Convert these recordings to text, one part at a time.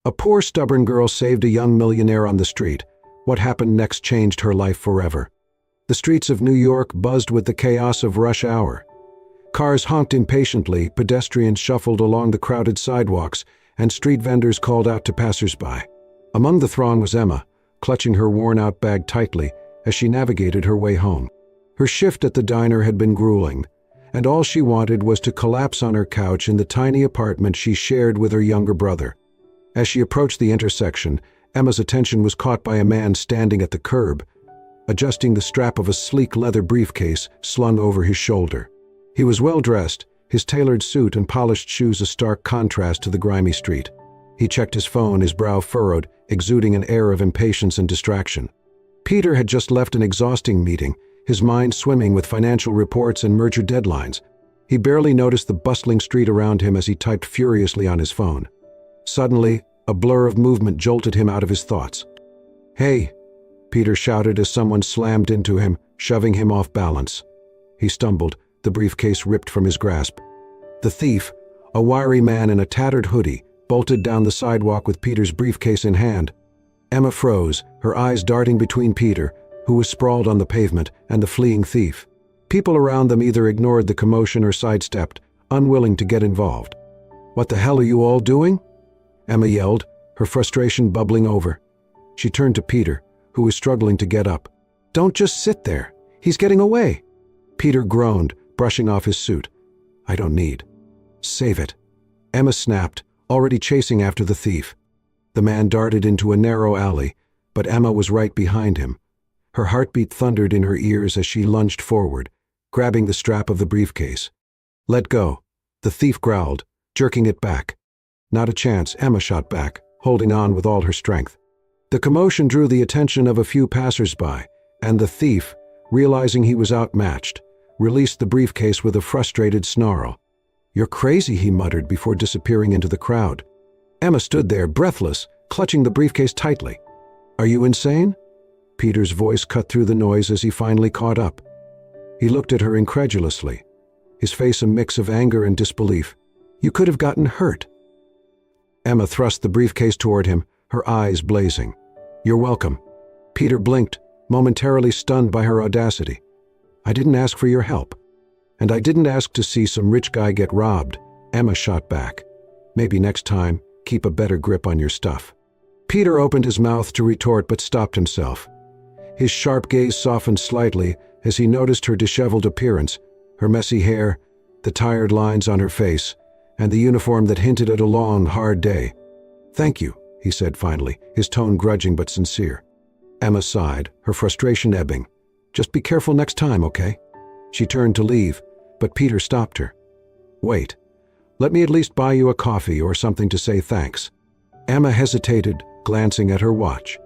A poor, stubborn girl saved a young millionaire on the street. What happened next changed her life forever. The streets of New York buzzed with the chaos of rush hour. Cars honked impatiently, pedestrians shuffled along the crowded sidewalks, and street vendors called out to passers-by. Among the throng was Emma, clutching her worn-out bag tightly as she navigated her way home. Her shift at the diner had been grueling, and all she wanted was to collapse on her couch in the tiny apartment she shared with her younger brother. As she approached the intersection, Emma's attention was caught by a man standing at the curb, adjusting the strap of a sleek leather briefcase slung over his shoulder. He was well-dressed, his tailored suit and polished shoes a stark contrast to the grimy street. He checked his phone, his brow furrowed, exuding an air of impatience and distraction. Peter had just left an exhausting meeting, his mind swimming with financial reports and merger deadlines. He barely noticed the bustling street around him as he typed furiously on his phone. Suddenly, a blur of movement jolted him out of his thoughts. "Hey!" Peter shouted as someone slammed into him, shoving him off balance. He stumbled, the briefcase ripped from his grasp. The thief, a wiry man in a tattered hoodie, bolted down the sidewalk with Peter's briefcase in hand. Emma froze, her eyes darting between Peter, who was sprawled on the pavement, and the fleeing thief. People around them either ignored the commotion or sidestepped, unwilling to get involved. "What the hell are you all doing?" Emma yelled, her frustration bubbling over. She turned to Peter, who was struggling to get up. "Don't just sit there. He's getting away." Peter groaned, brushing off his suit. "I don't need." "Save it." Emma snapped, already chasing after the thief. The man darted into a narrow alley, but Emma was right behind him. Her heartbeat thundered in her ears as she lunged forward, grabbing the strap of the briefcase. "Let go," the thief growled, jerking it back. "Not a chance," Emma shot back, holding on with all her strength. The commotion drew the attention of a few passers-by, and the thief, realizing he was outmatched, released the briefcase with a frustrated snarl. "You're crazy," he muttered before disappearing into the crowd. Emma stood there, breathless, clutching the briefcase tightly. "Are you insane?" Peter's voice cut through the noise as he finally caught up. He looked at her incredulously, his face a mix of anger and disbelief. "You could have gotten hurt." Emma thrust the briefcase toward him, her eyes blazing. "You're welcome." Peter blinked, momentarily stunned by her audacity. "I didn't ask for your help. And I didn't ask to see some rich guy get robbed," Emma shot back. "Maybe next time, keep a better grip on your stuff." Peter opened his mouth to retort but stopped himself. His sharp gaze softened slightly as he noticed her disheveled appearance, her messy hair, the tired lines on her face, and the uniform that hinted at a long, hard day. "Thank you," he said finally, his tone grudging but sincere. Emma sighed, her frustration ebbing. "Just be careful next time, okay?" She turned to leave, but Peter stopped her. "Wait. Let me at least buy you a coffee or something to say thanks." Emma hesitated, glancing at her watch.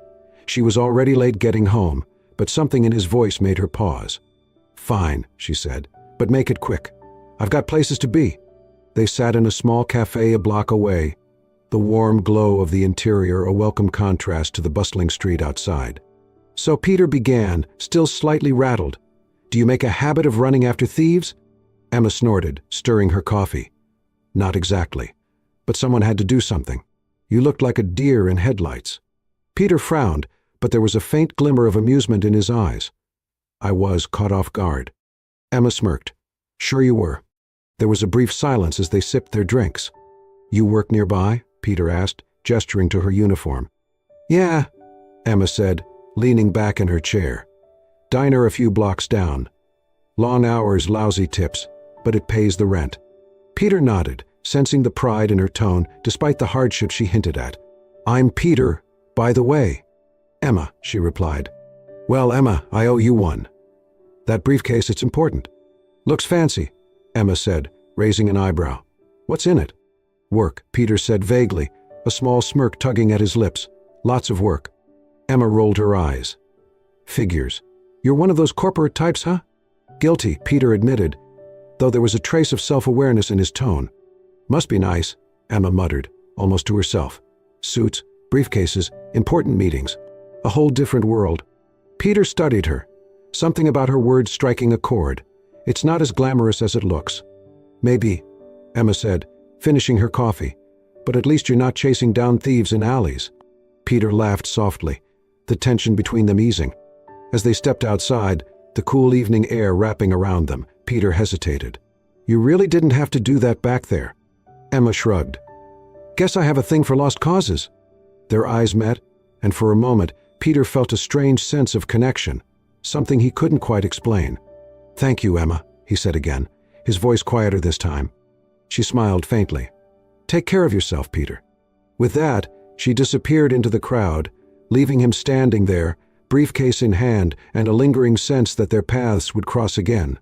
She was already late getting home, but something in his voice made her pause. "Fine," she said, "but make it quick. I've got places to be." They sat in a small cafe a block away, the warm glow of the interior a welcome contrast to the bustling street outside. "So," Peter began, still slightly rattled, "do you make a habit of running after thieves?" Emma snorted, stirring her coffee. "Not exactly. But someone had to do something. You looked like a deer in headlights." Peter frowned, but there was a faint glimmer of amusement in his eyes. "I was caught off guard." Emma smirked. "Sure you were." There was a brief silence as they sipped their drinks. "You work nearby?" Peter asked, gesturing to her uniform. "Yeah," Emma said, leaning back in her chair. "Diner a few blocks down. Long hours, lousy tips, but it pays the rent." Peter nodded, sensing the pride in her tone despite the hardship she hinted at. "I'm Peter, by the way." "Emma," she replied. "Well, Emma, I owe you one. That briefcase, it's important." "Looks fancy," Emma said, raising an eyebrow. "What's in it?" "Work," Peter said vaguely, a small smirk tugging at his lips. "Lots of work." Emma rolled her eyes. "Figures. You're one of those corporate types, huh?" "Guilty," Peter admitted, though there was a trace of self-awareness in his tone. "Must be nice," Emma muttered, almost to herself. "Suits, briefcases, important meetings. A whole different world." Peter studied her, something about her words striking a chord. "It's not as glamorous as it looks." "Maybe," Emma said, finishing her coffee. but at least you're not chasing down thieves in alleys." Peter laughed softly, the tension between them easing. As they stepped outside, the cool evening air wrapping around them, Peter hesitated. "You really didn't have to do that back there." Emma shrugged. "Guess I have a thing for lost causes." Their eyes met, and for a moment, Peter felt a strange sense of connection, something he couldn't quite explain. "Thank you, Emma," he said again, his voice quieter this time. She smiled faintly. "Take care of yourself, Peter." With that, she disappeared into the crowd, leaving him standing there, briefcase in hand and a lingering sense that their paths would cross again.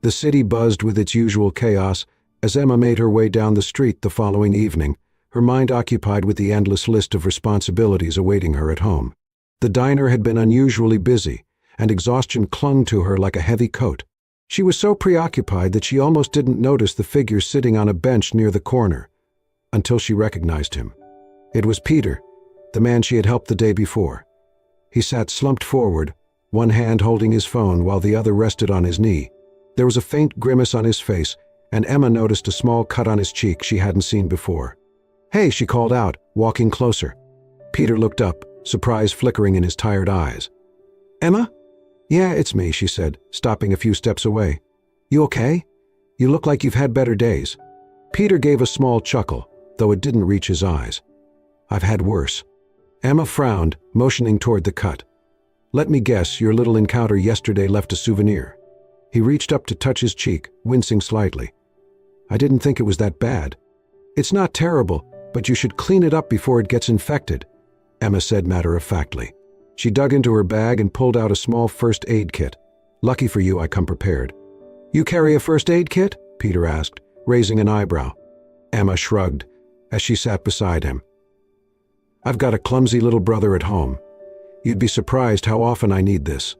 The city buzzed with its usual chaos as Emma made her way down the street the following evening, her mind occupied with the endless list of responsibilities awaiting her at home. The diner had been unusually busy, and exhaustion clung to her like a heavy coat. She was so preoccupied that she almost didn't notice the figure sitting on a bench near the corner, until she recognized him. It was Peter, the man she had helped the day before. He sat slumped forward, one hand holding his phone while the other rested on his knee. There was a faint grimace on his face, and Emma noticed a small cut on his cheek she hadn't seen before. "Hey," she called out, walking closer. Peter looked up, surprise flickering in his tired eyes. "Emma?" "Yeah, it's me," she said, stopping a few steps away. "You okay? You look like you've had better days." Peter gave a small chuckle, though it didn't reach his eyes. "I've had worse." Emma frowned, motioning toward the cut. "Let me guess, your little encounter yesterday left a souvenir." He reached up to touch his cheek, wincing slightly. "I didn't think it was that bad." "It's not terrible, but you should clean it up before it gets infected," Emma said matter-of-factly. She dug into her bag and pulled out a small first aid kit. "Lucky for you, I come prepared." "You carry a first aid kit?" Peter asked, raising an eyebrow. Emma shrugged, as she sat beside him. "I've got a clumsy little brother at home. You'd be surprised how often I need this."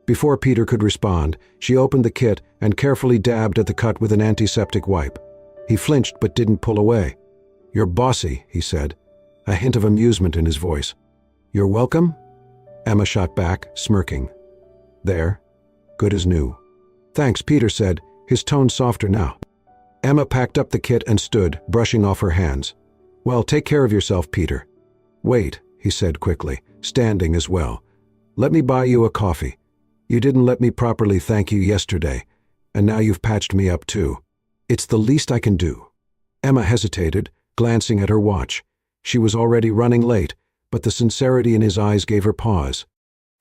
Before Peter could respond, she opened the kit and carefully dabbed at the cut with an antiseptic wipe. He flinched but didn't pull away. "You're bossy," he said, a hint of amusement in his voice. "You're welcome?" Emma shot back, smirking. "There. Good as new." "Thanks," Peter said, his tone softer now. Emma packed up the kit and stood, brushing off her hands. "Well, take care of yourself, Peter." "Wait," he said quickly, standing as well. "Let me buy you a coffee. You didn't let me properly thank you yesterday, and now you've patched me up too. It's the least I can do." Emma hesitated, glancing at her watch. She was already running late, but the sincerity in his eyes gave her pause.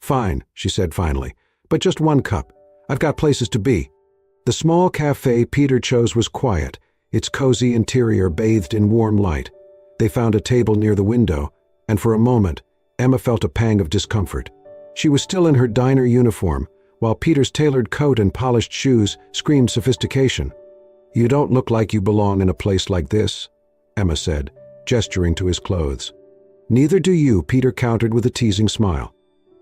"Fine," she said finally, "but just one cup. I've got places to be." The small cafe Peter chose was quiet, its cozy interior bathed in warm light. They found a table near the window, and for a moment, Emma felt a pang of discomfort. She was still in her diner uniform, while Peter's tailored coat and polished shoes screamed sophistication. "You don't look like you belong in a place like this," Emma said, gesturing to his clothes. "Neither do you," Peter countered with a teasing smile.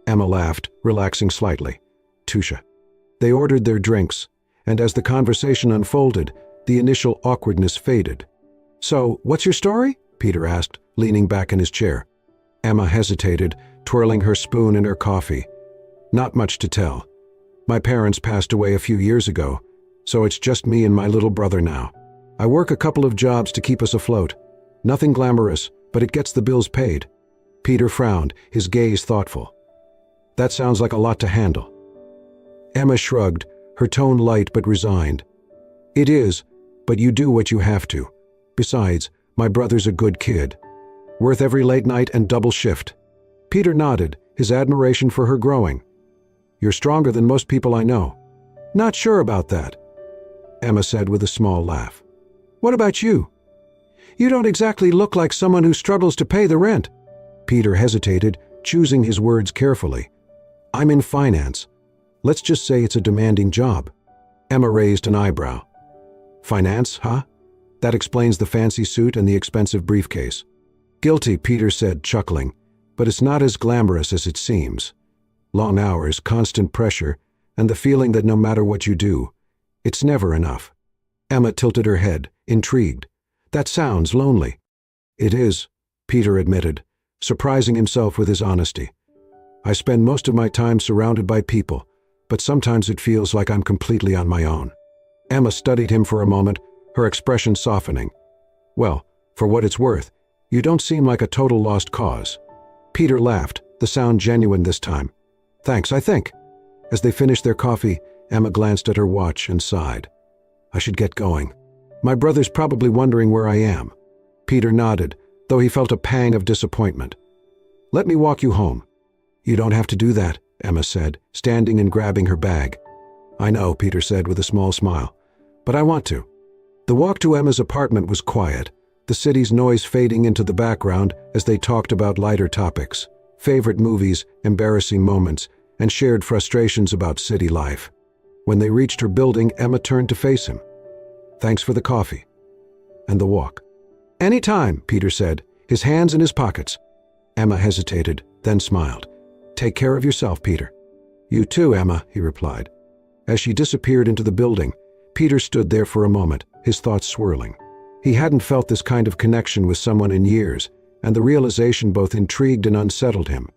Emma laughed, relaxing slightly. "Tusha." They ordered their drinks, and as the conversation unfolded, the initial awkwardness faded. "So, what's your story?" Peter asked, leaning back in his chair. Emma hesitated, twirling her spoon in her coffee. "Not much to tell. My parents passed away a few years ago, so it's just me and my little brother now. I work a couple of jobs to keep us afloat. Nothing glamorous, but it gets the bills paid." Peter frowned, his gaze thoughtful. "That sounds like a lot to handle." Emma shrugged, her tone light but resigned. "It is, but you do what you have to. Besides, my brother's a good kid. Worth every late night and double shift." Peter nodded, his admiration for her growing. "You're stronger than most people I know." "Not sure about that," Emma said with a small laugh. "What about you? You don't exactly look like someone who struggles to pay the rent." Peter hesitated, choosing his words carefully. "I'm in finance. Let's just say it's a demanding job." Emma raised an eyebrow. "Finance, huh? That explains the fancy suit and the expensive briefcase." "Guilty," Peter said, chuckling, "but it's not as glamorous as it seems. Long hours, constant pressure, and the feeling that no matter what you do, it's never enough." Emma tilted her head, intrigued. "That sounds lonely." "It is," Peter admitted, surprising himself with his honesty. "I spend most of my time surrounded by people, but sometimes it feels like I'm completely on my own." Emma studied him for a moment, her expression softening. "Well, for what it's worth, You don't seem like a total lost cause." Peter laughed, the sound genuine this time. "Thanks, I think." As they finished their coffee, Emma glanced at her watch and sighed. "I should get going. My brother's probably wondering where I am." Peter nodded, though he felt a pang of disappointment. "Let me walk you home." "You don't have to do that," Emma said, standing and grabbing her bag. "I know," Peter said with a small smile, "but I want to." The walk to Emma's apartment was quiet, the city's noise fading into the background as they talked about lighter topics, favorite movies, embarrassing moments, and shared frustrations about city life. When they reached her building, Emma turned to face him. "Thanks for the coffee." "And the walk." "Any time," Peter said, his hands in his pockets. Emma hesitated, then smiled. "Take care of yourself, Peter." "You too, Emma," he replied. As she disappeared into the building, Peter stood there for a moment, his thoughts swirling. He hadn't felt this kind of connection with someone in years, and the realization both intrigued and unsettled him.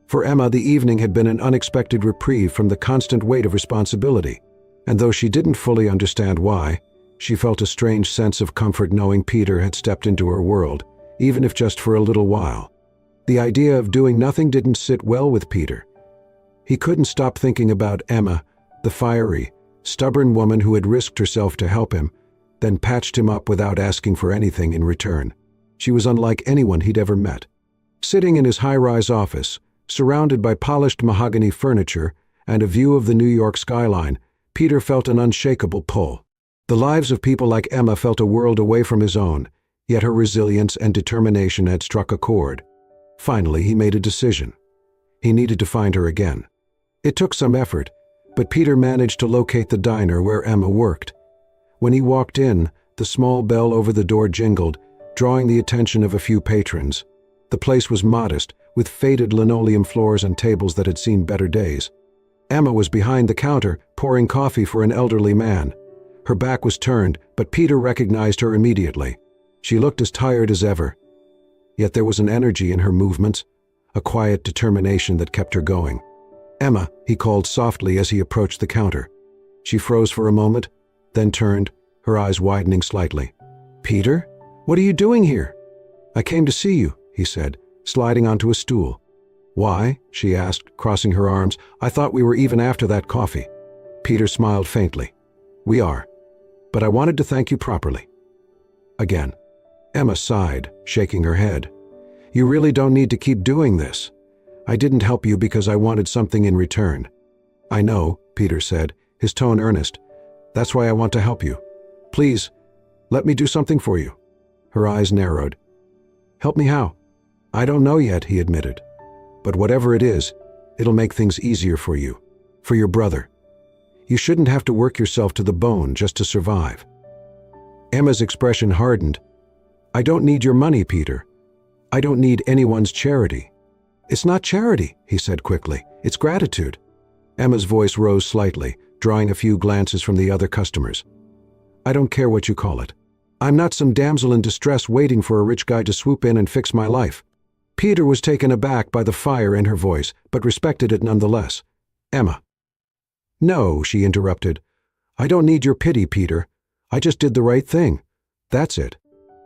For Emma, the evening had been an unexpected reprieve from the constant weight of responsibility, and though she didn't fully understand why, she felt a strange sense of comfort knowing Peter had stepped into her world, even if just for a little while. The idea of doing nothing didn't sit well with Peter. He couldn't stop thinking about Emma, the fiery, stubborn woman who had risked herself to help him, then patched him up without asking for anything in return. She was unlike anyone he'd ever met. Sitting in his high-rise office, surrounded by polished mahogany furniture and a view of the New York skyline, Peter felt an unshakable pull. The lives of people like Emma felt a world away from his own, yet her resilience and determination had struck a chord. Finally, he made a decision. He needed to find her again. It took some effort, but Peter managed to locate the diner where Emma worked. When he walked in, the small bell over the door jingled, drawing the attention of a few patrons. The place was modest, with faded linoleum floors and tables that had seen better days. Emma was behind the counter, pouring coffee for an elderly man. Her back was turned, but Peter recognized her immediately. She looked as tired as ever. Yet there was an energy in her movements, a quiet determination that kept her going. "Emma," he called softly as he approached the counter. She froze for a moment, then turned, her eyes widening slightly. "Peter? What are you doing here?" "I came to see you," he said, sliding onto a stool. "Why?" she asked, crossing her arms. "I thought we were even after that coffee." Peter smiled faintly. "We are. But I wanted to thank you properly." Again. Emma sighed, shaking her head. "You really don't need to keep doing this. I didn't help you because I wanted something in return." "I know," Peter said, his tone earnest. "That's why I want to help you. Please, let me do something for you." Her eyes narrowed. "Help me how?" "I don't know yet," he admitted. "But whatever it is, it'll make things easier for you. For your brother. You shouldn't have to work yourself to the bone just to survive." Emma's expression hardened. "I don't need your money, Peter. I don't need anyone's charity." "It's not charity," he said quickly. "It's gratitude." Emma's voice rose slightly, drawing a few glances from the other customers. "I don't care what you call it. I'm not some damsel in distress waiting for a rich guy to swoop in and fix my life." Peter was taken aback by the fire in her voice, but respected it nonetheless. "Emma." "No," she interrupted. "I don't need your pity, Peter. I just did the right thing. That's it."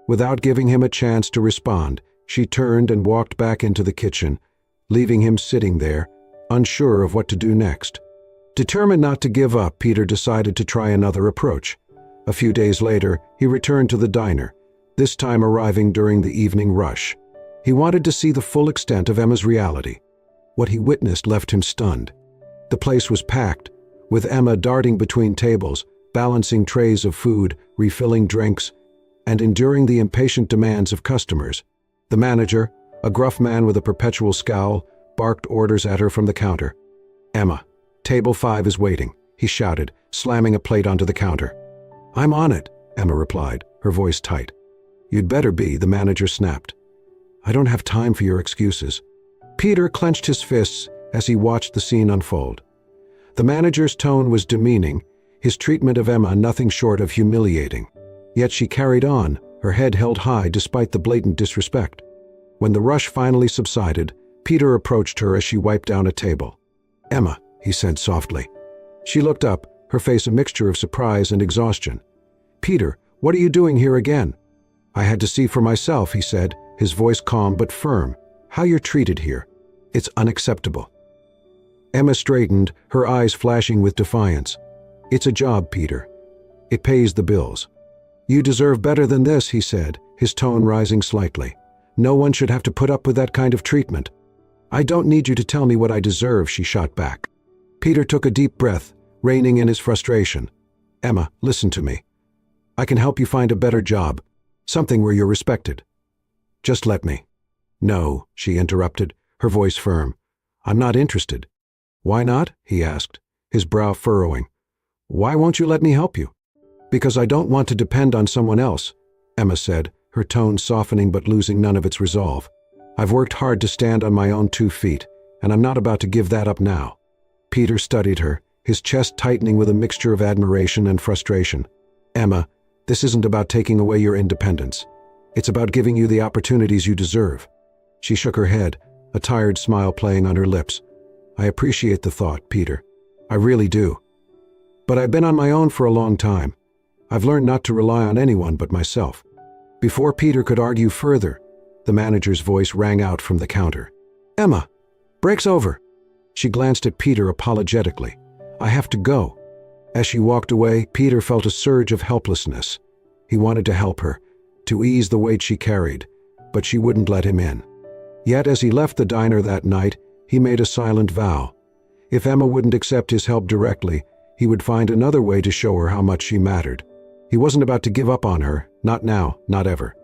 Without giving him a chance to respond, she turned and walked back into the kitchen, leaving him sitting there, unsure of what to do next. Determined not to give up, Peter decided to try another approach. A few days later, he returned to the diner, this time arriving during the evening rush. He wanted to see the full extent of Emma's reality. What he witnessed left him stunned. The place was packed, with Emma darting between tables, balancing trays of food, refilling drinks, and enduring the impatient demands of customers. The manager, a gruff man with a perpetual scowl, barked orders at her from the counter. "Emma, table 5 is waiting," he shouted, slamming a plate onto the counter. "I'm on it," Emma replied, her voice tight. "You'd better be," the manager snapped. "I don't have time for your excuses." Peter clenched his fists as he watched the scene unfold. The manager's tone was demeaning, his treatment of Emma nothing short of humiliating. Yet she carried on, her head held high despite the blatant disrespect. When the rush finally subsided, Peter approached her as she wiped down a table. "Emma," he said softly. She looked up, her face a mixture of surprise and exhaustion. "Peter, what are you doing here again?" "I had to see for myself," he said, his voice calm but firm. "How you're treated here. It's unacceptable." Emma straightened, her eyes flashing with defiance. "It's a job, Peter. It pays the bills." "You deserve better than this," he said, his tone rising slightly. "No one should have to put up with that kind of treatment." "I don't need you to tell me what I deserve," she shot back. Peter took a deep breath, reining in his frustration. "Emma, listen to me. I can help you find a better job, something where you're respected. Just let me." "No," she interrupted, her voice firm. "I'm not interested." "Why not?" he asked, his brow furrowing. "Why won't you let me help you?" "Because I don't want to depend on someone else," Emma said, her tone softening but losing none of its resolve. "I've worked hard to stand on my own 2 feet, and I'm not about to give that up now." Peter studied her, his chest tightening with a mixture of admiration and frustration. "Emma, this isn't about taking away your independence. It's about giving you the opportunities you deserve." She shook her head, a tired smile playing on her lips. "I appreciate the thought, Peter. I really do. But I've been on my own for a long time. I've learned not to rely on anyone but myself." Before Peter could argue further, the manager's voice rang out from the counter. "Emma, break's over." She glanced at Peter apologetically. "I have to go." As she walked away, Peter felt a surge of helplessness. He wanted to help her, to ease the weight she carried, but she wouldn't let him in. Yet as he left the diner that night, he made a silent vow. If Emma wouldn't accept his help directly, he would find another way to show her how much she mattered. He wasn't about to give up on her, not now, not ever.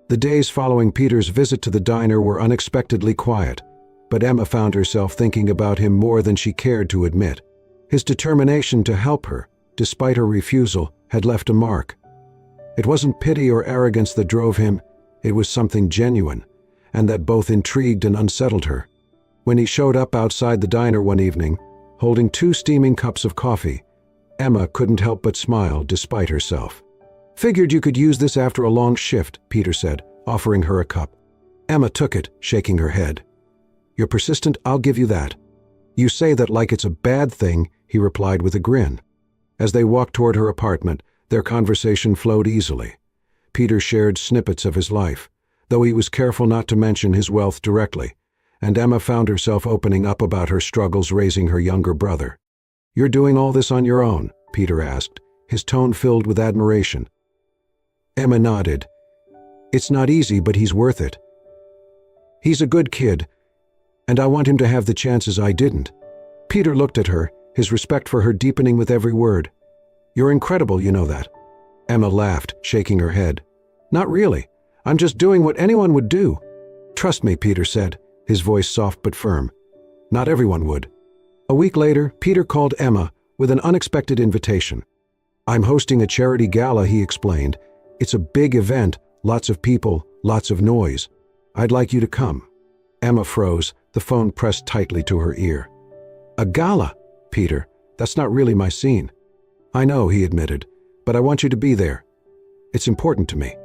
The days following Peter's visit to the diner were unexpectedly quiet, but Emma found herself thinking about him more than she cared to admit. His determination to help her, despite her refusal, had left a mark. It wasn't pity or arrogance that drove him, it was something genuine, and that both intrigued and unsettled her. When he showed up outside the diner one evening, holding 2 steaming cups of coffee, Emma couldn't help but smile despite herself. "Figured you could use this after a long shift," Peter said, offering her a cup. Emma took it, shaking her head. "You're persistent, I'll give you that." "You say that like it's a bad thing," he replied with a grin. As they walked toward her apartment, their conversation flowed easily. Peter shared snippets of his life, though he was careful not to mention his wealth directly, and Emma found herself opening up about her struggles raising her younger brother. "You're doing all this on your own?" Peter asked, his tone filled with admiration. Emma nodded. "It's not easy, but he's worth it. He's a good kid, and I want him to have the chances I didn't." Peter looked at her, his respect for her deepening with every word. "You're incredible, you know that." Emma laughed, shaking her head. "Not really. I'm just doing what anyone would do." "Trust me," Peter said, his voice soft but firm. "Not everyone would." A week later, Peter called Emma with an unexpected invitation. "I'm hosting a charity gala," he explained. "It's a big event, lots of people, lots of noise. I'd like you to come." Emma froze, the phone pressed tightly to her ear. "A gala? Peter, that's not really my scene." "I know," he admitted, "but I want you to be there. It's important to me."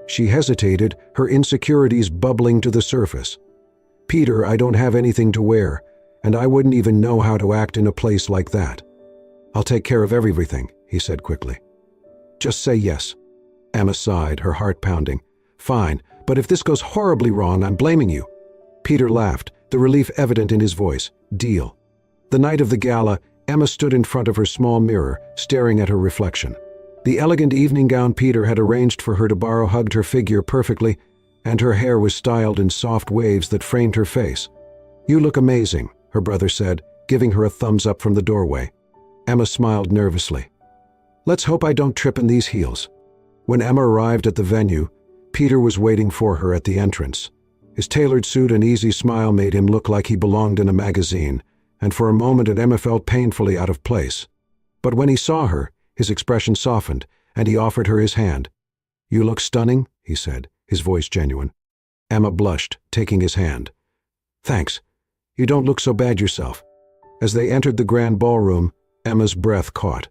She hesitated, her insecurities bubbling to the surface. "Peter, I don't have anything to wear, and I wouldn't even know how to act in a place like that." "I'll take care of everything," he said quickly. "Just say yes." Emma sighed, her heart pounding. "Fine, but if this goes horribly wrong, I'm blaming you." Peter laughed, the relief evident in his voice. "Deal." The night of the gala, Emma stood in front of her small mirror, staring at her reflection. The elegant evening gown Peter had arranged for her to borrow hugged her figure perfectly, and her hair was styled in soft waves that framed her face. "You look amazing," her brother said, giving her a thumbs up from the doorway. Emma smiled nervously. "Let's hope I don't trip in these heels." When Emma arrived at the venue, Peter was waiting for her at the entrance. His tailored suit and easy smile made him look like he belonged in a magazine, and for a moment Emma felt painfully out of place. But when he saw her, his expression softened, and he offered her his hand. "You look stunning," he said, his voice genuine. Emma blushed, taking his hand. "Thanks. You don't look so bad yourself." As they entered the grand ballroom, Emma's breath caught.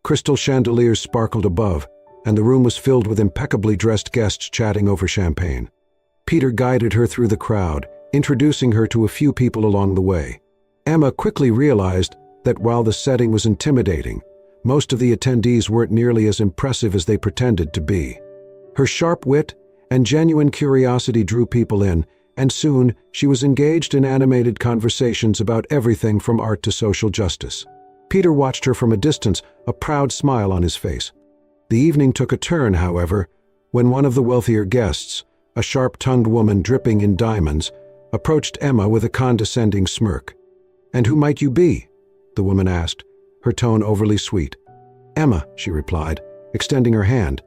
Crystal chandeliers sparkled above, and the room was filled with impeccably dressed guests chatting over champagne. Peter guided her through the crowd, introducing her to a few people along the way. Emma quickly realized that while the setting was intimidating, most of the attendees weren't nearly as impressive as they pretended to be. Her sharp wit and genuine curiosity drew people in, and soon she was engaged in animated conversations about everything from art to social justice. Peter watched her from a distance, a proud smile on his face. The evening took a turn, however, when one of the wealthier guests, a sharp-tongued woman dripping in diamonds, approached Emma with a condescending smirk. "And who might you be?" the woman asked, her tone overly sweet. "Emma," she replied, extending her hand.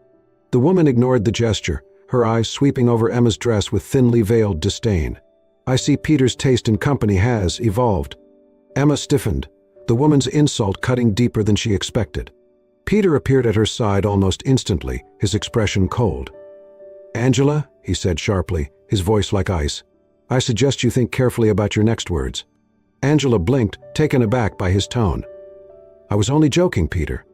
The woman ignored the gesture, her eyes sweeping over Emma's dress with thinly veiled disdain. "I see Peter's taste in company has evolved." Emma stiffened, the woman's insult cutting deeper than she expected. Peter appeared at her side almost instantly, his expression cold. "Angela," he said sharply, his voice like ice, "I suggest you think carefully about your next words." Angela blinked, taken aback by his tone. "I was only joking, Peter."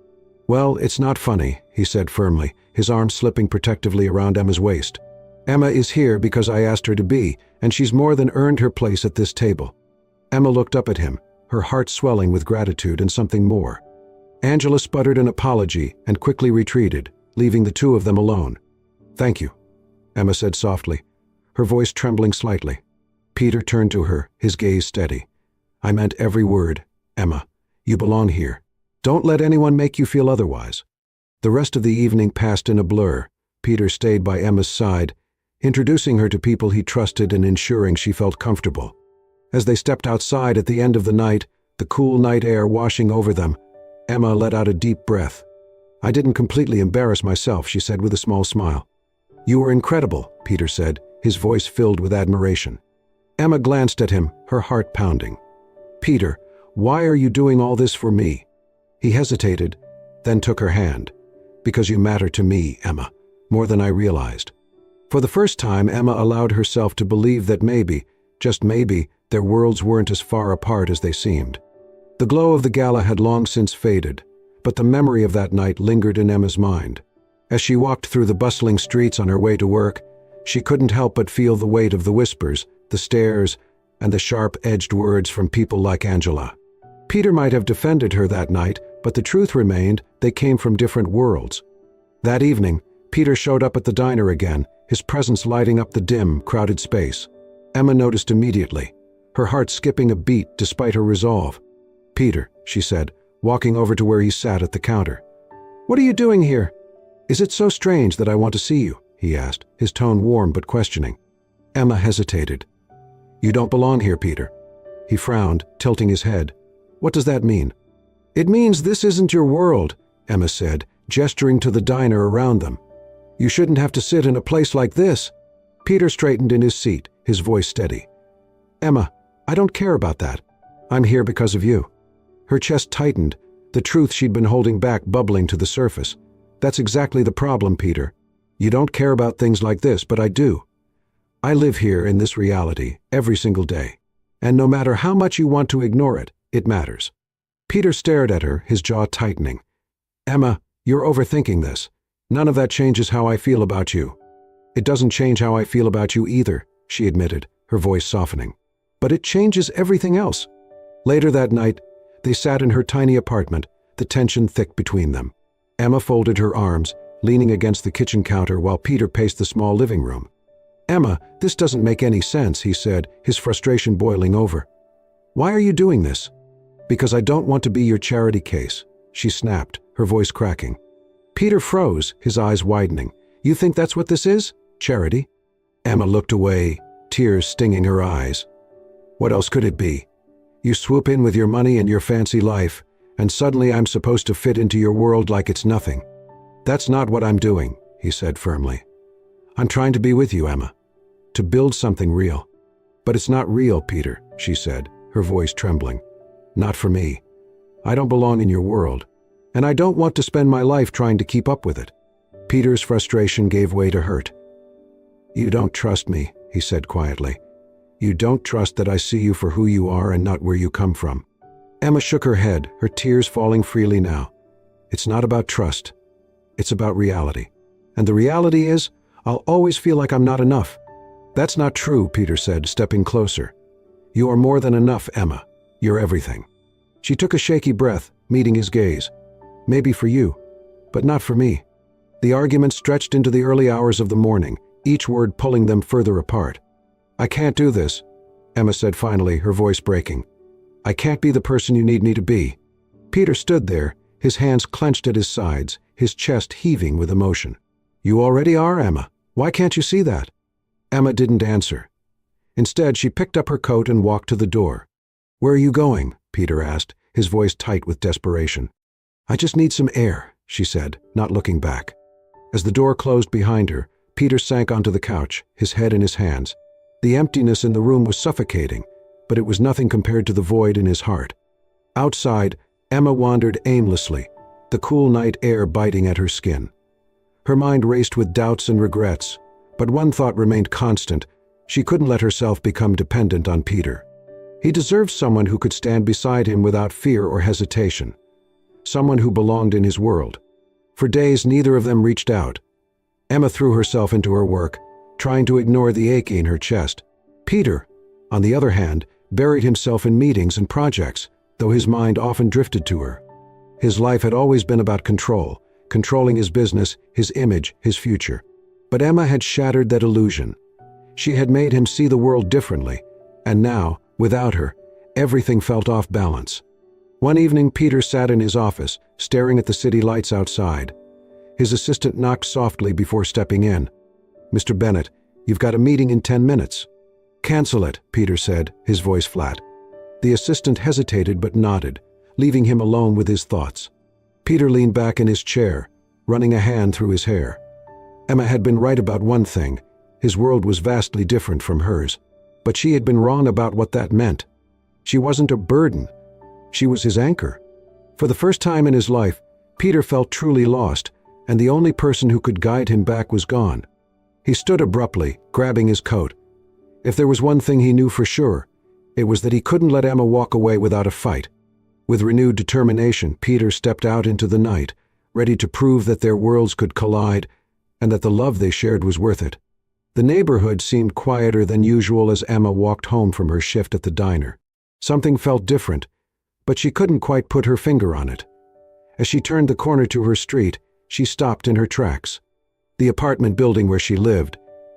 "Well, it's not funny," he said firmly, his arm slipping protectively around Emma's waist. "Emma is here because I asked her to be, and she's more than earned her place at this table." Emma looked up at him, her heart swelling with gratitude and something more. Angela sputtered an apology and quickly retreated, leaving the two of them alone. "Thank you," Emma said softly, her voice trembling slightly. Peter turned to her, his gaze steady. "I meant every word, Emma. You belong here. Don't let anyone make you feel otherwise." The rest of the evening passed in a blur. Peter stayed by Emma's side, introducing her to people he trusted and ensuring she felt comfortable. As they stepped outside at the end of the night, the cool night air washing over them, Emma let out a deep breath. "I didn't completely embarrass myself," she said with a small smile. "You were incredible," Peter said, his voice filled with admiration. Emma glanced at him, her heart pounding. "Peter, why are you doing all this for me?" He hesitated, then took her hand. "Because you matter to me, Emma, more than I realized." For the first time, Emma allowed herself to believe that maybe, just maybe, their worlds weren't as far apart as they seemed. The glow of the gala had long since faded, but the memory of that night lingered in Emma's mind. As she walked through the bustling streets on her way to work, she couldn't help but feel the weight of the whispers, the stares, and the sharp-edged words from people like Angela. Peter might have defended her that night, but the truth remained they came from different worlds. That evening, Peter showed up at the diner again, his presence lighting up the dim, crowded space. Emma noticed immediately, her heart skipping a beat despite her resolve. "Peter," she said, walking over to where he sat at the counter. "What are you doing here?" "Is it so strange that I want to see you?" he asked, his tone warm but questioning. Emma hesitated. "You don't belong here, Peter." He frowned, tilting his head. "What does that mean?" "It means this isn't your world," Emma said, gesturing to the diner around them. "You shouldn't have to sit in a place like this." Peter straightened in his seat, his voice steady. "Emma, I don't care about that. I'm here because of you." Her chest tightened, the truth she'd been holding back bubbling to the surface. "That's exactly the problem, Peter. You don't care about things like this, but I do. I live here in this reality every single day, and no matter how much you want to ignore it, it matters." Peter stared at her, his jaw tightening. "Emma, you're overthinking this. None of that changes how I feel about you." "It doesn't change how I feel about you either," she admitted, her voice softening. "But it changes everything else." Later that night, they sat in her tiny apartment, the tension thick between them. Emma folded her arms, leaning against the kitchen counter while Peter paced the small living room. "Emma, this doesn't make any sense," he said, his frustration boiling over. "Why are you doing this?" "Because I don't want to be your charity case," she snapped, her voice cracking. Peter froze, his eyes widening. "You think that's what this is? Charity?" Emma looked away, tears stinging her eyes. "What else could it be? You swoop in with your money and your fancy life, and suddenly I'm supposed to fit into your world like it's nothing." "That's not what I'm doing," he said firmly. "I'm trying to be with you, Emma. To build something real." "But it's not real, Peter," she said, her voice trembling. "Not for me. I don't belong in your world, and I don't want to spend my life trying to keep up with it." Peter's frustration gave way to hurt. "You don't trust me," he said quietly. "You don't trust that I see you for who you are and not where you come from." Emma shook her head, her tears falling freely now. "It's not about trust. It's about reality. And the reality is, I'll always feel like I'm not enough." "That's not true," Peter said, stepping closer. "You are more than enough, Emma. You're everything." She took a shaky breath, meeting his gaze. "Maybe for you, but not for me." The argument stretched into the early hours of the morning, each word pulling them further apart. "I can't do this," Emma said finally, her voice breaking. "I can't be the person you need me to be." Peter stood there, his hands clenched at his sides, his chest heaving with emotion. "You already are, Emma. Why can't you see that?" Emma didn't answer. Instead, she picked up her coat and walked to the door. "Where are you going?" Peter asked, his voice tight with desperation. "I just need some air," she said, not looking back. As the door closed behind her, Peter sank onto the couch, his head in his hands. The emptiness in the room was suffocating, but it was nothing compared to the void in his heart. Outside, Emma wandered aimlessly, the cool night air biting at her skin. Her mind raced with doubts and regrets, but one thought remained constant: she couldn't let herself become dependent on Peter. He deserved someone who could stand beside him without fear or hesitation. Someone who belonged in his world. For days, neither of them reached out. Emma threw herself into her work, trying to ignore the ache in her chest. Peter, on the other hand, buried himself in meetings and projects, though his mind often drifted to her. His life had always been about control, controlling his business, his image, his future. But Emma had shattered that illusion. She had made him see the world differently, and now, without her, everything felt off balance. One evening, Peter sat in his office, staring at the city lights outside. His assistant knocked softly before stepping in. "Mr. Bennett, you've got a meeting in 10 minutes. "Cancel it," Peter said, his voice flat. The assistant hesitated but nodded, leaving him alone with his thoughts. Peter leaned back in his chair, running a hand through his hair. Emma had been right about one thing: his world was vastly different from hers. But she had been wrong about what that meant. She wasn't a burden. She was his anchor. For the first time in his life, Peter felt truly lost, and the only person who could guide him back was gone. He stood abruptly, grabbing his coat. If there was one thing he knew for sure, it was that he couldn't let Emma walk away without a fight. With renewed determination, Peter stepped out into the night, ready to prove that their worlds could collide and that the love they shared was worth it. The neighborhood seemed quieter than usual as Emma walked home from her shift at the diner. Something felt different, but she couldn't quite put her finger on it. As she turned the corner to her street, she stopped in her tracks. The apartment building where she lived,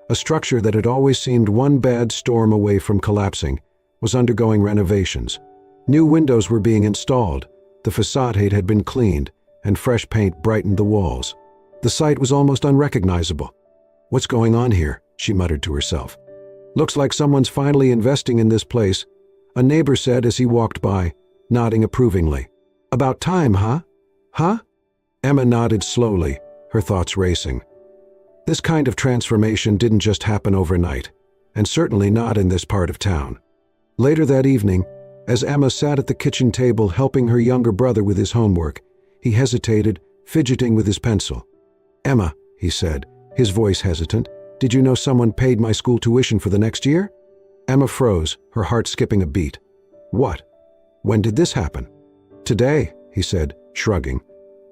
a structure that had always seemed one bad storm away from collapsing, was undergoing renovations. New windows were being installed, the facade had been cleaned, and fresh paint brightened the walls. The site was almost unrecognizable. "What's going on here?" she muttered to herself. "Looks like someone's finally investing in this place," a neighbor said as he walked by, nodding approvingly. "About time, huh? Huh?" Emma nodded slowly, her thoughts racing. This kind of transformation didn't just happen overnight, and certainly not in this part of town. Later that evening, as Emma sat at the kitchen table helping her younger brother with his homework, he hesitated, fidgeting with his pencil. "Emma," he said, his voice hesitant, "did you know someone paid my school tuition for the next year?" Emma froze, her heart skipping a beat. "What? When did this happen?" "Today," he said, shrugging.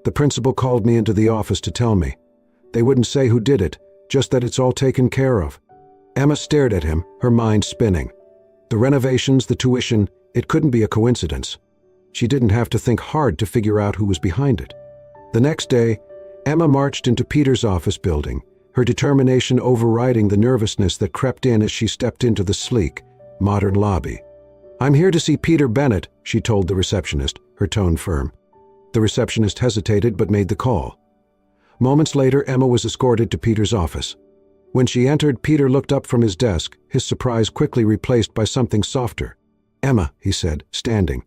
"The principal called me into the office to tell me. They wouldn't say who did it, just that it's all taken care of." Emma stared at him, her mind spinning. The renovations, the tuition, it couldn't be a coincidence. She didn't have to think hard to figure out who was behind it. The next day, Emma marched into Peter's office building, her determination overriding the nervousness that crept in as she stepped into the sleek, modern lobby. "I'm here to see Peter Bennett," she told the receptionist, her tone firm. The receptionist hesitated but made the call. Moments later, Emma was escorted to Peter's office. When she entered, Peter looked up from his desk, his surprise quickly replaced by something softer. "Emma," he said, standing,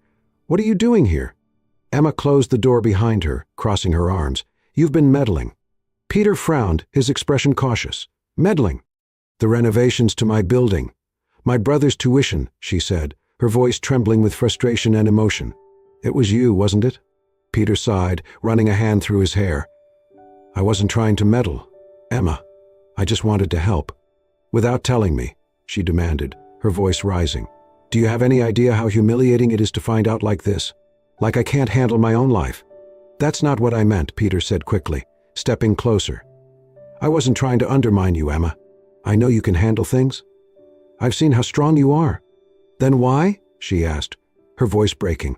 "what are you doing here?" Emma closed the door behind her, crossing her arms. "You've been meddling." Peter frowned, his expression cautious. "Meddling?" "The renovations to my building. My brother's tuition," she said, her voice trembling with frustration and emotion. "It was you, wasn't it?" Peter sighed, running a hand through his hair. "I wasn't trying to meddle, Emma. I just wanted to help." "Without telling me," she demanded, her voice rising. "Do you have any idea how humiliating it is to find out like this? Like I can't handle my own life?" "That's not what I meant," Peter said quickly, stepping closer. "I wasn't trying to undermine you, Emma. I know you can handle things. I've seen how strong you are." "Then why?" she asked, her voice breaking.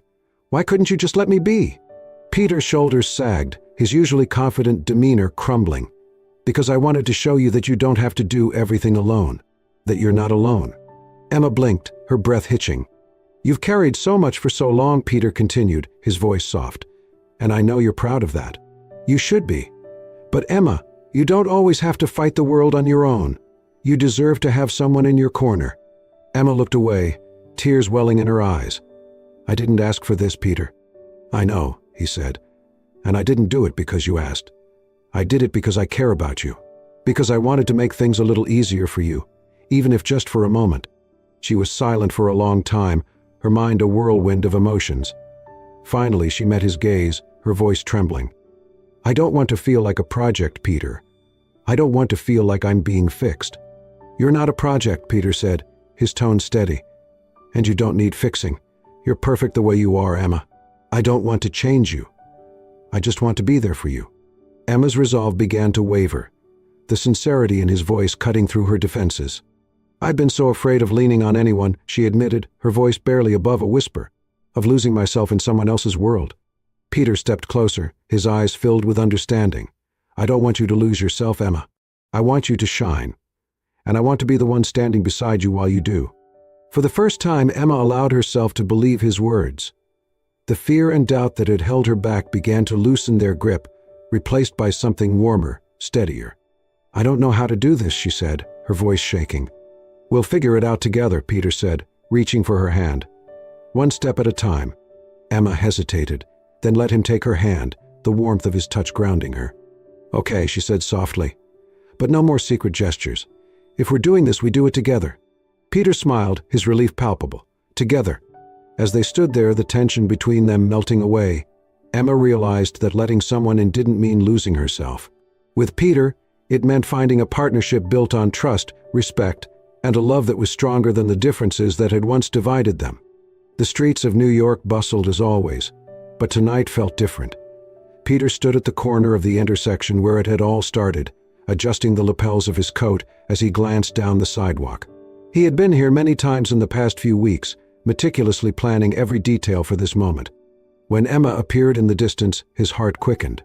"Why couldn't you just let me be?" Peter's shoulders sagged, his usually confident demeanor crumbling. Because I wanted to show you that you don't have to do everything alone, that you're not alone. Emma blinked, her breath hitching. You've carried so much for so long, Peter continued, his voice soft. And I know you're proud of that. You should be. But Emma, you don't always have to fight the world on your own. You deserve to have someone in your corner. Emma looked away, tears welling in her eyes. I didn't ask for this, Peter. I know, he said. And I didn't do it because you asked. I did it because I care about you. Because I wanted to make things a little easier for you, even if just for a moment. She was silent for a long time, her mind a whirlwind of emotions. Finally, she met his gaze, her voice trembling. I don't want to feel like a project, Peter. I don't want to feel like I'm being fixed. You're not a project, Peter said, his tone steady. And you don't need fixing. You're perfect the way you are, Emma. I don't want to change you. I just want to be there for you. Emma's resolve began to waver, the sincerity in his voice cutting through her defenses. I've been so afraid of leaning on anyone, she admitted, her voice barely above a whisper, of losing myself in someone else's world. Peter stepped closer, his eyes filled with understanding. I don't want you to lose yourself, Emma. I want you to shine. And I want to be the one standing beside you while you do. For the first time, Emma allowed herself to believe his words. The fear and doubt that had held her back began to loosen their grip, replaced by something warmer, steadier. I don't know how to do this, she said, her voice shaking. We'll figure it out together, Peter said, reaching for her hand. One step at a time. Emma hesitated, then let him take her hand, the warmth of his touch grounding her. Okay, she said softly. But no more secret gestures. If we're doing this, we do it together. Peter smiled, his relief palpable. Together. As they stood there, the tension between them melting away, Emma realized that letting someone in didn't mean losing herself. With Peter, it meant finding a partnership built on trust, respect, and a love that was stronger than the differences that had once divided them. The streets of New York bustled as always, but tonight felt different. Peter stood at the corner of the intersection where it had all started, adjusting the lapels of his coat as he glanced down the sidewalk. He had been here many times in the past few weeks, meticulously planning every detail for this moment. When Emma appeared in the distance, his heart quickened.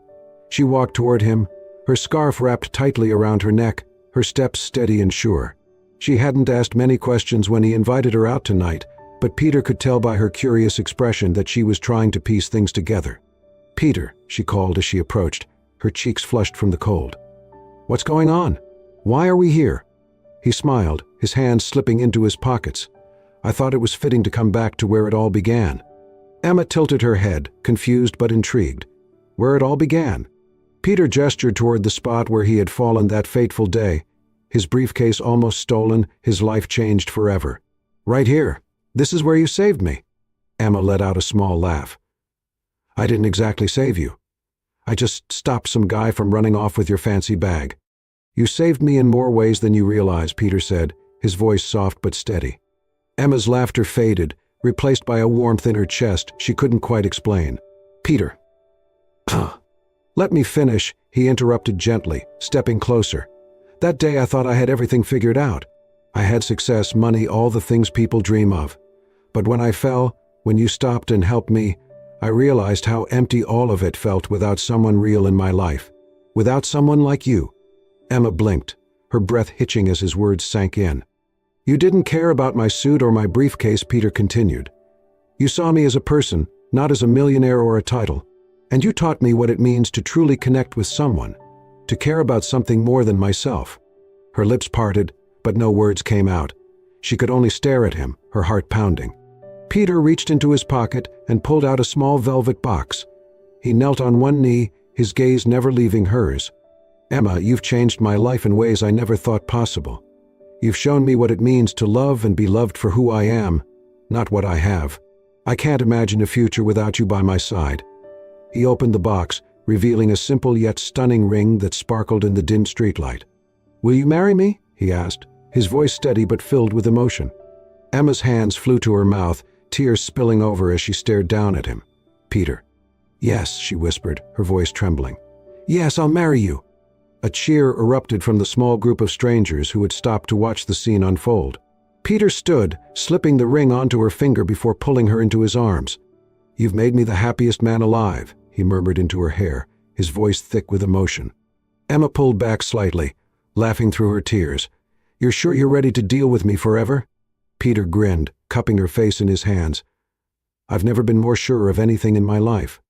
She walked toward him, her scarf wrapped tightly around her neck, her steps steady and sure. She hadn't asked many questions when he invited her out tonight, but Peter could tell by her curious expression that she was trying to piece things together. Peter, she called as she approached, her cheeks flushed from the cold. What's going on? Why are we here? He smiled, his hands slipping into his pockets. I thought it was fitting to come back to where it all began. Emma tilted her head, confused but intrigued. Where it all began? Peter gestured toward the spot where he had fallen that fateful day, his briefcase almost stolen, his life changed forever. Right here. This is where you saved me. Emma let out a small laugh. I didn't exactly save you. I just stopped some guy from running off with your fancy bag. You saved me in more ways than you realize, Peter said, his voice soft but steady. Emma's laughter faded, replaced by a warmth in her chest she couldn't quite explain. Peter. Let me finish, he interrupted gently, stepping closer. That day I thought I had everything figured out. I had success, money, all the things people dream of. But when I fell, when you stopped and helped me, I realized how empty all of it felt without someone real in my life. Without someone like you. Emma blinked, her breath hitching as his words sank in. You didn't care about my suit or my briefcase, Peter continued. You saw me as a person, not as a millionaire or a title. And you taught me what it means to truly connect with someone, to care about something more than myself. Her lips parted, but no words came out. She could only stare at him, her heart pounding. Peter reached into his pocket and pulled out a small velvet box. He knelt on one knee, his gaze never leaving hers. Emma, you've changed my life in ways I never thought possible. You've shown me what it means to love and be loved for who I am, not what I have. I can't imagine a future without you by my side. He opened the box, revealing a simple yet stunning ring that sparkled in the dim streetlight. Will you marry me? He asked, his voice steady but filled with emotion. Emma's hands flew to her mouth, tears spilling over as she stared down at him. Peter. Yes, she whispered, her voice trembling. Yes, I'll marry you. A cheer erupted from the small group of strangers who had stopped to watch the scene unfold. Peter stood, slipping the ring onto her finger before pulling her into his arms. You've made me the happiest man alive, he murmured into her hair, his voice thick with emotion. Emma pulled back slightly, laughing through her tears. "You're sure you're ready to deal with me forever?" Peter grinned, cupping her face in his hands. "I've never been more sure of anything in my life."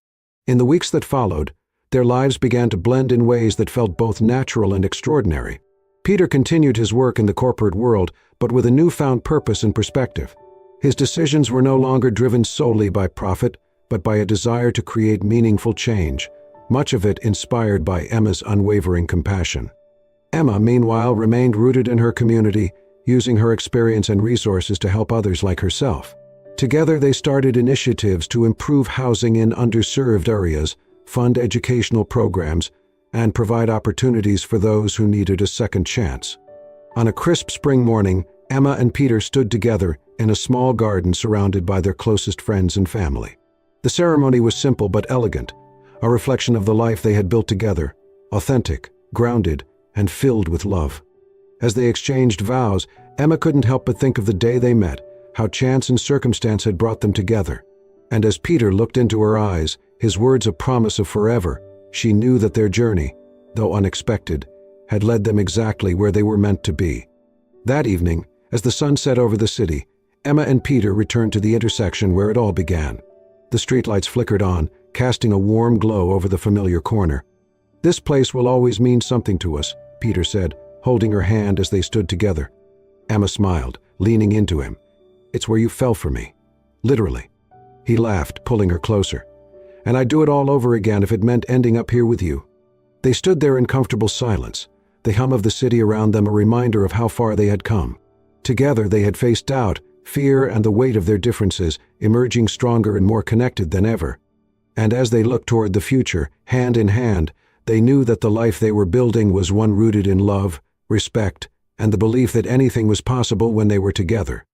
In the weeks that followed, their lives began to blend in ways that felt both natural and extraordinary. Peter continued his work in the corporate world, but with a newfound purpose and perspective. His decisions were no longer driven solely by profit, but by a desire to create meaningful change, much of it inspired by Emma's unwavering compassion. Emma, meanwhile, remained rooted in her community, using her experience and resources to help others like herself. Together they started initiatives to improve housing in underserved areas, fund educational programs, and provide opportunities for those who needed a second chance. On a crisp spring morning, Emma and Peter stood together in a small garden surrounded by their closest friends and family. The ceremony was simple but elegant, a reflection of the life they had built together, authentic, grounded, and filled with love. As they exchanged vows, Emma couldn't help but think of the day they met, how chance and circumstance had brought them together. And as Peter looked into her eyes, his words a promise of forever, she knew that their journey, though unexpected, had led them exactly where they were meant to be. That evening, as the sun set over the city, Emma and Peter returned to the intersection where it all began. The streetlights flickered on, casting a warm glow over the familiar corner. "This place will always mean something to us," Peter said, holding her hand as they stood together. Emma smiled, leaning into him. "It's where you fell for me. Literally." He laughed, pulling her closer. "And I'd do it all over again if it meant ending up here with you." They stood there in comfortable silence, the hum of the city around them a reminder of how far they had come. Together they had faced doubt, fear, and the weight of their differences, emerging stronger and more connected than ever. And as they looked toward the future, hand in hand, they knew that the life they were building was one rooted in love, respect, and the belief that anything was possible when they were together.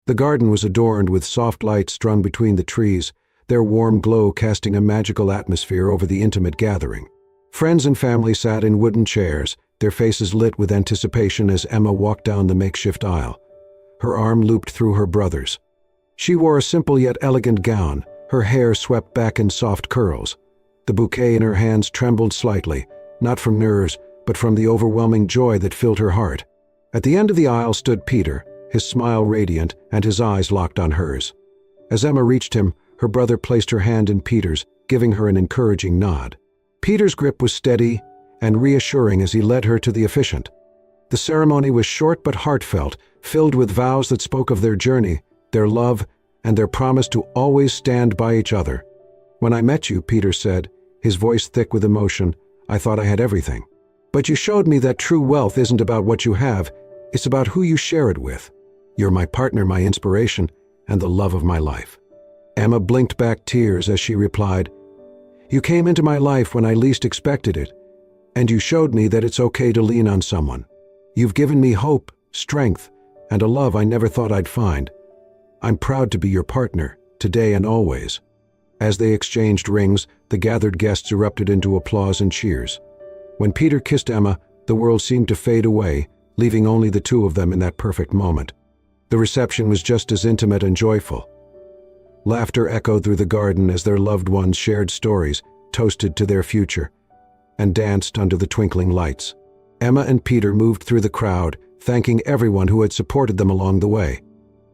The garden was adorned with soft lights strung between the trees, their warm glow casting a magical atmosphere over the intimate gathering. Friends and family sat in wooden chairs, their faces lit with anticipation as Emma walked down the makeshift aisle. Her arm looped through her brother's. She wore a simple yet elegant gown, her hair swept back in soft curls. The bouquet in her hands trembled slightly, not from nerves, but from the overwhelming joy that filled her heart. At the end of the aisle stood Peter, his smile radiant and his eyes locked on hers. As Emma reached him, her brother placed her hand in Peter's, giving her an encouraging nod. Peter's grip was steady and reassuring as he led her to the officiant. The ceremony was short but heartfelt, filled with vows that spoke of their journey, their love, and their promise to always stand by each other. "When I met you," Peter said, his voice thick with emotion, "I thought I had everything. But you showed me that true wealth isn't about what you have, it's about who you share it with. You're my partner, my inspiration, and the love of my life." Emma blinked back tears as she replied, "You came into my life when I least expected it, and you showed me that it's okay to lean on someone. You've given me hope, strength, and a love I never thought I'd find. I'm proud to be your partner, today and always." As they exchanged rings, the gathered guests erupted into applause and cheers. When Peter kissed Emma, the world seemed to fade away, leaving only the two of them in that perfect moment. The reception was just as intimate and joyful. Laughter echoed through the garden as their loved ones shared stories, toasted to their future, and danced under the twinkling lights. Emma and Peter moved through the crowd, thanking everyone who had supported them along the way.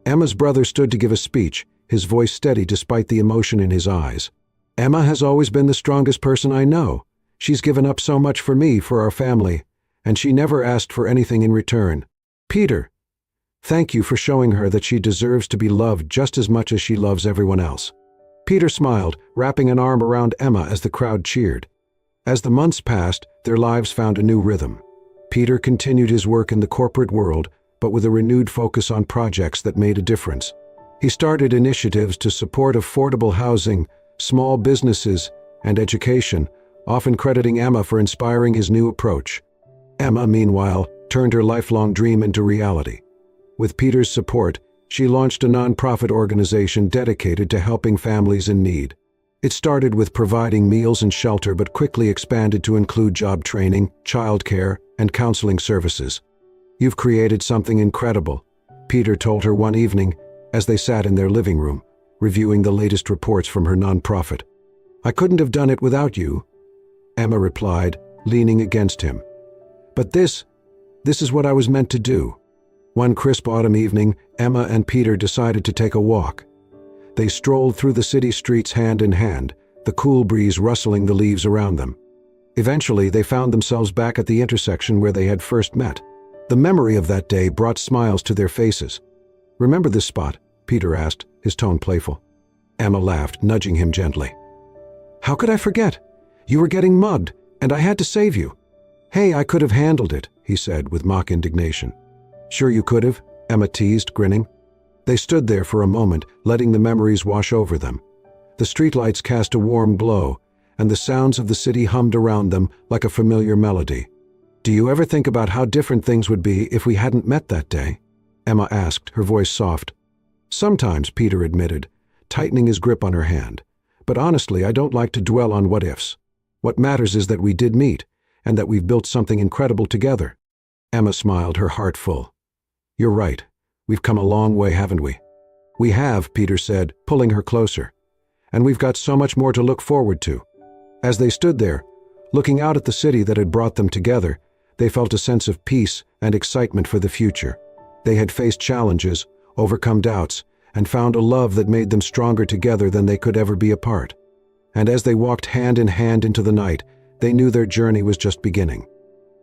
Emma's brother stood to give a speech, his voice steady despite the emotion in his eyes. "Emma has always been the strongest person I know. She's given up so much for me, for our family, and she never asked for anything in return. Peter, thank you for showing her that she deserves to be loved just as much as she loves everyone else." Peter smiled, wrapping an arm around Emma as the crowd cheered. As the months passed, their lives found a new rhythm. Peter continued his work in the corporate world, but with a renewed focus on projects that made a difference. He started initiatives to support affordable housing, small businesses, and education, often crediting Emma for inspiring his new approach. Emma, meanwhile, turned her lifelong dream into reality. With Peter's support, she launched a nonprofit organization dedicated to helping families in need. It started with providing meals and shelter but quickly expanded to include job training, childcare, and counseling services. "You've created something incredible," Peter told her one evening as they sat in their living room, reviewing the latest reports from her nonprofit. "I couldn't have done it without you," Emma replied, leaning against him. "But this is what I was meant to do." One crisp autumn evening, Emma and Peter decided to take a walk. They strolled through the city streets hand in hand, the cool breeze rustling the leaves around them. Eventually, they found themselves back at the intersection where they had first met. The memory of that day brought smiles to their faces. "Remember this spot?" Peter asked, his tone playful. Emma laughed, nudging him gently. "How could I forget? You were getting mugged, and I had to save you." "Hey, I could have handled it," he said with mock indignation. "Sure you could have," Emma teased, grinning. They stood there for a moment, letting the memories wash over them. The streetlights cast a warm glow, and the sounds of the city hummed around them like a familiar melody. "Do you ever think about how different things would be if we hadn't met that day?" Emma asked, her voice soft. "Sometimes," Peter admitted, tightening his grip on her hand. "But honestly, I don't like to dwell on what-ifs. What matters is that we did meet, and that we've built something incredible together." Emma smiled, her heart full. "You're right. We've come a long way, haven't we?" "We have," Peter said, pulling her closer. "And we've got so much more to look forward to." As they stood there, looking out at the city that had brought them together, they felt a sense of peace and excitement for the future. They had faced challenges, overcome doubts, and found a love that made them stronger together than they could ever be apart. And as they walked hand in hand into the night, they knew their journey was just beginning.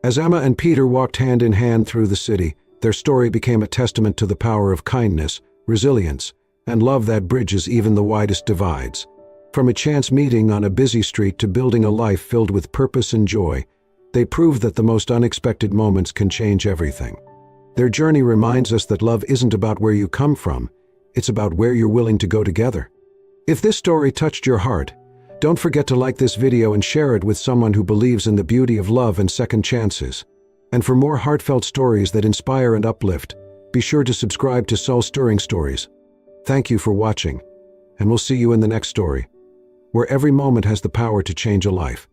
As Emma and Peter walked hand in hand through the city, their story became a testament to the power of kindness, resilience, and love that bridges even the widest divides. From a chance meeting on a busy street to building a life filled with purpose and joy, they proved that the most unexpected moments can change everything. Their journey reminds us that love isn't about where you come from, it's about where you're willing to go together. If this story touched your heart, don't forget to like this video and share it with someone who believes in the beauty of love and second chances. And for more heartfelt stories that inspire and uplift, be sure to subscribe to Soul-Stirring Stories. Thank you for watching, and we'll see you in the next story, where every moment has the power to change a life.